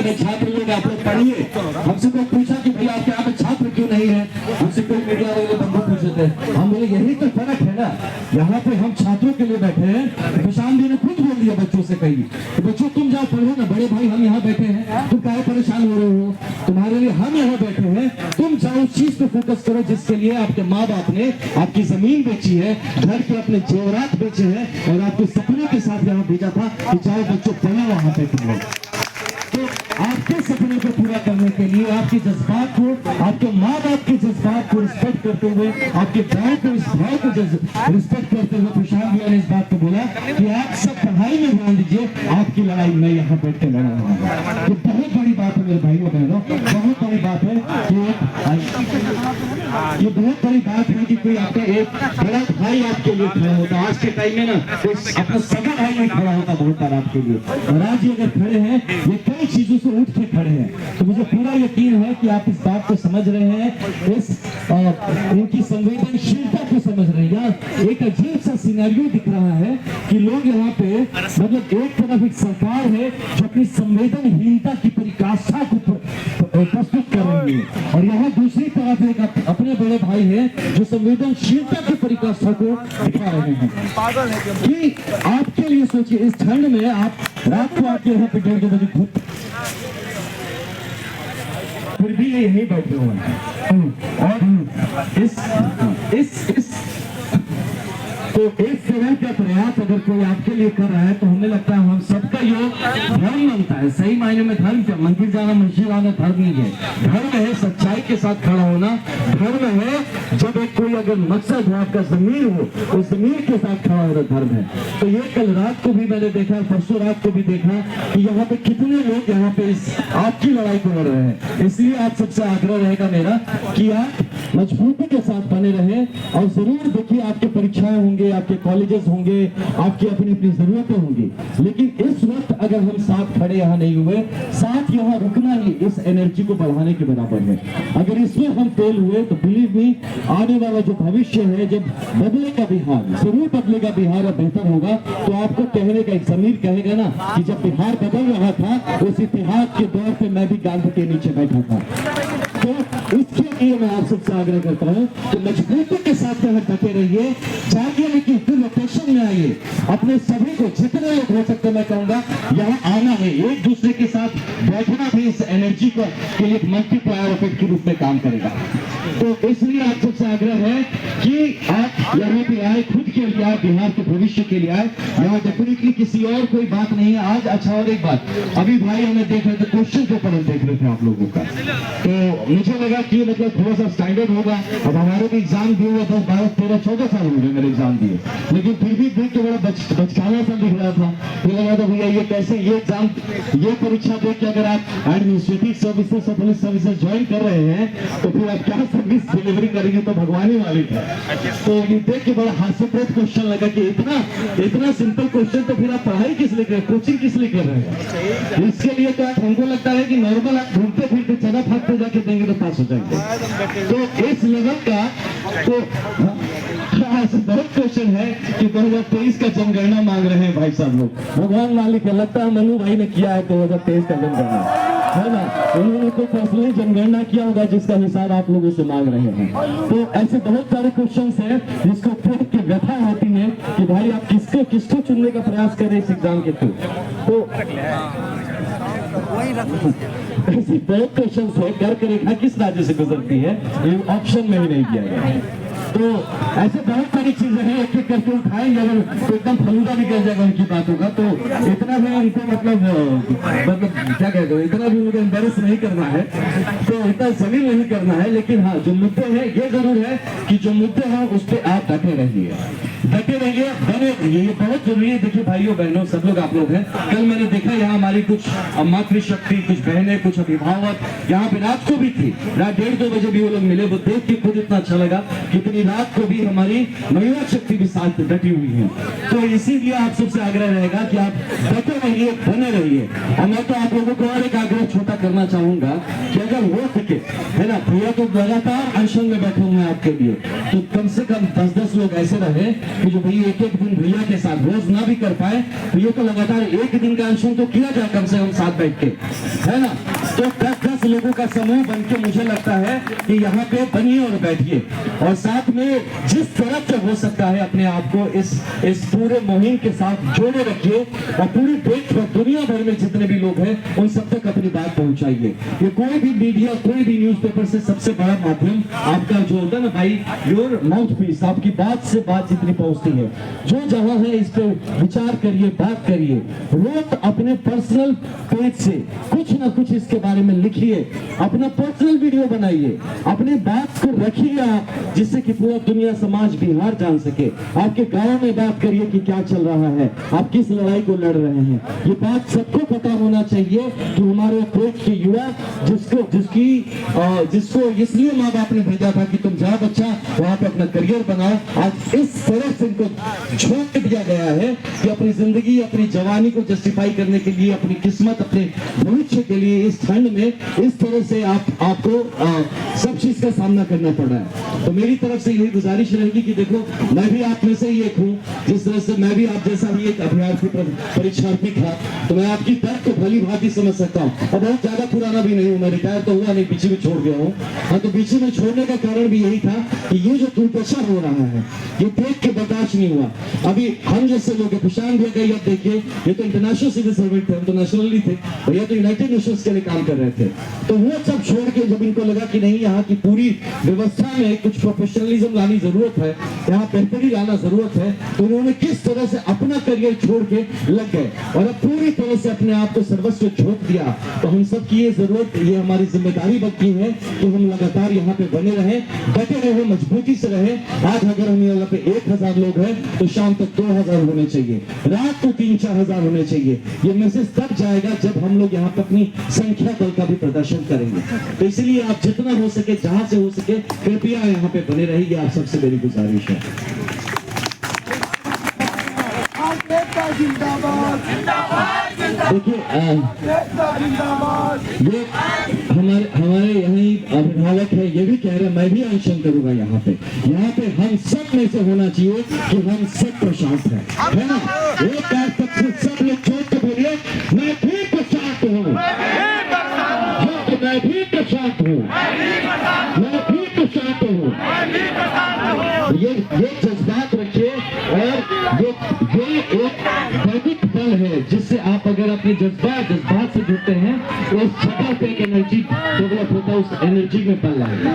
मेरे छात्र लोग आप लोग पढ़िए। हमसे कोई पूछा कि भैया आपके यहाँ पे छात्र क्यों नहीं है, हमसे कोई मीडिया वाले बंधु पूछे थे, हम बोले यही तो फर्क है ना, यहाँ पे हम छात्रों के लिए बैठे हैं। प्रशांत जी ने खुद बोल दिया बच्चों से, कही तो बच्चों तुम जाओ पढ़ो ना, बड़े भाई हम यहाँ बैठे हैं, तुम काहे परेशान हो रहे हो, तुम्हारे लिए हम यहाँ बैठे हैं, तुम जाओ उस चीज पे फोकस करो जिसके लिए आपके माँ बाप ने आपकी जमीन बेची है, घर के अपने जेवरात बेचे हैं और आपके सपने के साथ यहाँ भेजा था कि जाओ बच्चों पढ़ो वहां पे तुम लोग। तो आपके सपने को पूरा करने के लिए आपके जज्बात को, आपके माँ बाप के जज्बात को रिस्पेक्ट करते हुए, आपके भाई को, इस भाई को रिस्पेक्ट करते हुए प्रशांत भैया ने इस बात को बोला कि आप सब पढ़ाई में ध्यान दीजिए, आपकी लड़ाई मैं यहाँ बैठ के लड़ा रहा हूँ। ये बहुत बड़ी बात है मेरे भाइयों बहनों, बहुत बड़ी बात है कि ये बहुत बड़ी बात है कि कोई आपका एक बड़ा भाई आपके लिए खड़ा होता। आज के टाइम में ना कोई अपना सगा भाई नहीं खड़ा होता बहुत बार आपके लिए, और आज ये अगर खड़े हैं, ये कई चीजों से उठ के खड़े हैं, तो मुझे पूरा यकीन है कि आप इस बात को समझ रहे हैं, इस इनकी संवेदनशीलता को समझ रहे हैं। एक अजीब सा सिनेरियो दिख रहा है कि लोग यहाँ पे मतलब एक तरफ एक सरकार है जो अपनी संवेदनहीनता की परिकाष्ठा को प्रस्तुत कर रही है, और यहाँ दूसरी तरफ एक अपने बड़े भाई है जो संवेदनशीलता की परिकाष्ठा को दिखा रहे हैं। कि आपके लिए सोचिए, इस ठंड में आप रात को आके यहाँ पे 1:30 बजे घूम, फिर भी ये यहीं बैठे हुए हैं। और इस तो इस तरह का प्रयास अगर कोई आपके लिए कर रहा है तो हमें लगता है हम सबका योग धर्म बनता है। सही मायने में धर्म क्या, मंदिर जाना मस्जिद आना धर्म नहीं है। धर्म है सच्चाई के साथ खड़ा होना, धर्म है जब एक कोई अगर मकसद है आपका ज़मीर हो, उस ज़मीर के साथ खड़ा होना धर्म है। तो ये कल रात को भी मैंने देखा, परसों रात को भी देखा कि यहाँ पे कितने लोग यहाँ पे इस आपकी लड़ाई को लड़ रहे हैं। इसलिए आप सबसे आग्रह रहेगा मेरा कि आप मजबूती के साथ बने रहे, और जरूर देखिए आपके परीक्षाएं होंगे, आपके कॉलेजेस होंगे, आपकी अपनी अपनी जरूरतें होंगी, लेकिन इस वक्त अगर हम साथ खड़े यहाँ नहीं हुए, साथ यहाँ रुकना ही इस एनर्जी को बढ़ाने के बराबर है। अगर इसमें हम फेल हुए तो बिलीव मी, आने वाला जो भविष्य है, जब बदलेगा बिहार, जरूर बदलेगा बिहार और बेहतर होगा, तो आपको कहने का एक जमीर कहेगा ना कि जब बिहार बदल रहा था उस इतिहास के दौर पे मैं भी गांधी के नीचे बैठा था। तो इसके लिए मैं आप सबसे आग्रह करता हूँ कि मजबूती के साथ यहाँ डटे रहिए, चाहिए लेकिन फिर लोकेशन में आइए, अपने सभी को जितने लोग हो सकते मैं कहूँगा यहाँ आना है, एक दूसरे के साथ बैठना भी इस एनर्जी को के लिए मल्टीप्लायर इफेक्ट के रूप में काम करेगा। तो इसलिए आप सबसे आग्रह है कि आप यहाँ पे आए, खुद के लिए आए, बिहार के भविष्य के लिए आए। यहाँ डेफिनेटली किसी और कोई बात नहीं है आज। अच्छा, और एक बात, अभी भाई हमें देख रहे थे, क्वेश्चन पेपर हम देख रहे थे आप लोगों का, तो मुझे लगा कि मतलब थोड़ा सा स्टैंडर्ड होगा। अब हमारे भी एग्जाम दिए हुए 10, 12, 13, 14 साल हो गए मेरे एग्जाम दिए, लेकिन फिर भी देख के बड़ा बचकाना सा दिख रहा था। फिर लगा था भैया ये कैसे, ये एग्जाम, ये परीक्षा देख के अगर आप एडमिनिस्ट्रेटिव सर्विसेज और पुलिस सर्विसेज ज्वाइन कर रहे हैं तो फिर आप क्या सर्विस डिलीवरी करेंगे, तो भगवान ही मालिक है। तो ये देख के बड़ा हास्यप्रद क्वेश्चन लगा कि इतना सिंपल क्वेश्चन, तो फिर आप पढ़ाई किस लिए कर रहे हैं, कोचिंग किस लिए कर रहे हैं? इसके लिए तो आप, हमको लगता है कि नॉर्मल आप घूमते फिरते चला भागते जाके देंगे तो पास हो जाएंगे। तो इस लेवल का तो बहुत क्वेश्चन है कि 2023 का जनगणना मांग रहे हैं भाई साहब लोग। भगवान मालिक है, लगता है मनु भाई ने किया है 2023 का जनगणना, है ना? उन्होंने कोई पर्सनली जनगणना किया होगा जिसका हिसाब आप लोगों से मांग रहे हैं। तो ऐसे बहुत सारे क्वेश्चंस हैं जिसको देख के व्यथा होती है कि भाई आप किसको चुनने का प्रयास कर रहे हैं इस एग्जाम के थ्रू। तो ऐसी बहुत क्वेश्चन है, कर्क रेखा किस राज्य से गुजरती है, ये ऑप्शन में ही नहीं दिया गया है। तो ऐसे बहुत सारी चीजें हैं, एक एक करके उठाएंगे, अगर तो एकदम फलूदा निकल जाएगा उनकी बातों का, तो इतना भी उनको मतलब क्या कहते हो, इतना भी उनको एम्बेरस नहीं करना है, तो इतना जमीन नहीं करना है। लेकिन हाँ, जो मुद्दे हैं ये जरूर है कि जो मुद्दे हैं उस पर आप डटे रहिए, बने रहिए, ये बहुत जरूरी है। देखिए भाइयों बहनों सब लोग आप लोग हैं, कल मैंने देखा यहाँ हमारी कुछ मातृशक्ति, कुछ बहनें, कुछ अभिभावक यहाँ पे रात को भी थी, रात 1:30-2 बजे भी वो लोग मिले। वो देख के खुद इतना अच्छा लगा, कितनी रात को भी हमारी महिला शक्ति भी साथ डटी हुई है। तो इसीलिए आप सबसे आग्रह रहेगा कि आप डटे रहिए, बने रहिए। और मैं तो आप लोगों को और एक आग्रह छोटा करना चाहूंगा कि अगर हो सके, है ना, भैया तो लगातार अनशन में बैठे हुए हैं आपके लिए, तो कम से कम 10-10 लोग ऐसे रहे कि जो भैया एक दिन भैया के साथ रोज ना भी कर पाए, भैया को लगातार एक दिन का अनशन तो किया जाए कम से कम साथ बैठ के, है ना। तो 10-10 लोगों का समूह बन के मुझे लगता है कि यहाँ पे बनिए और बैठिए, और साथ में जिस तरफ से हो सकता है अपने आप को इस पूरे मुहिम के साथ जोड़े रखिए, और पूरी देश पर दुनिया भर में जितने भी लोग हैं उन सब तक अपनी बात पहुंचाइए। ये कोई भी मीडिया, कोई भी न्यूज़पेपर से सबसे बड़ा माध्यम आपका जो होता है ना भाई, योर माउथ पीस, आपकी बात से बात जितनी पहुंचती है, जो जहां है इस पे विचार करिए, बात करिए, रोज अपने पर्सनल पेज से कुछ ना कुछ इसके बारे में लिखिए, अपना पर्सनल वीडियो बनाइए, अपने बात को रखिए आप, जिससे कि पूरा दुनिया, समाज, बिहार जान सके। आपके गांव में बात करिए कि क्या चल रहा है, आप किस लड़ाई को लड़ रहे हैं। ये बात सबको पता होना चाहिए कि हमारे देश के युवा जिसको इसलिए माँ बाप ने भेजा था कि तुम जाओ बच्चा वहां पे अपना करियर बनाओ, आज इस तरह से इनको छोड़ दिया गया है कि अपनी जिंदगी, अपनी जवानी को जस्टिफाई करने के लिए, अपनी किस्मत, अपने भविष्य के लिए इस ठंड में इस तरह से आपको सब चीज का सामना करना पड़ रहा है। तो मेरी तरफ से यही गुजारिश रहेगी कि देखो, मैं भी आप में से ही एक हूँ, जिस तरह से मैं भी आप जैसा ही एक अभ्यर्थी परीक्षार्थी था, तो मैं आपकी दर्द को भली भांति समझ सकता हूँ। और बहुत ज्यादा पुराना भी नहीं हूँ, मैं रिटायर तो हुआ नहीं, पीछे में छोड़ गया हूँ। हाँ, तो पीछे में छोड़ने का कारण भी यही था कि ये जो दुर्दशा हो रहा है ये देख के बर्दाश्त नहीं हुआ। अभी हम जैसे लोग, प्रशांत भैया गई, अब देखिए ये तो इंटरनेशनल सिविल सर्वेंट थे, हम तो नेशनली थे, भैया तो यूनाइटेड नेशंस के लिए काम कर रहे थे। तो वो सब छोड़ के जब इनको लगा कि नहीं, यहाँ की पूरी व्यवस्था में कुछ प्रोफेशनलिज्म लानी जरूरत है, यहाँ बेहतरी लाना जरूरत है, तो उन्होंने किस तरह से अपना करियर छोड़ के लग गए और अब पूरी तरह से अपने आप को सर्वस्व झोंक दिया। तो हम सब की ये जरूरत, ये हमारी जिम्मेदारी बनती है कि हम लगातार यहाँ पे बने रहे, डटे रहे, मजबूती से रहे। आज अगर हम यहाँ पे 1000 लोग हैं तो शाम तक 2000 होने चाहिए, रात को 3-4 हजार होने चाहिए। ये मैसेज तब जाएगा जब हम लोग यहाँ पे अपनी संख्या बल का भी प्रदर्शन करेंगे। तो इसलिए आप जितना हो सके, जहां से हो सके, कृपया यहाँ पे बने रहिए, आप सबसे मेरी गुजारिश है। देखिए, ये हमारे यही अभिभावक है, ये भी कह रहे हैं, मैं भी अनशन करूंगा यहाँ पे हम सब में से होना चाहिए कि हम सब प्रशांत है ना। एक बार तक सब लोग छोड़ के बोलिए, मैं भी प्रशांत हूँ, मैं भी प्रशांत हूँ, मैं भी प्रशांत हूँ। ये जज्बात रखिए, और ये एक दैविक बल है जिससे आप अगर अपने जज्बात से जुड़ते हैं तो उस जगह पे एक एनर्जी डेवलप होता है, उस एनर्जी में बल आएगा।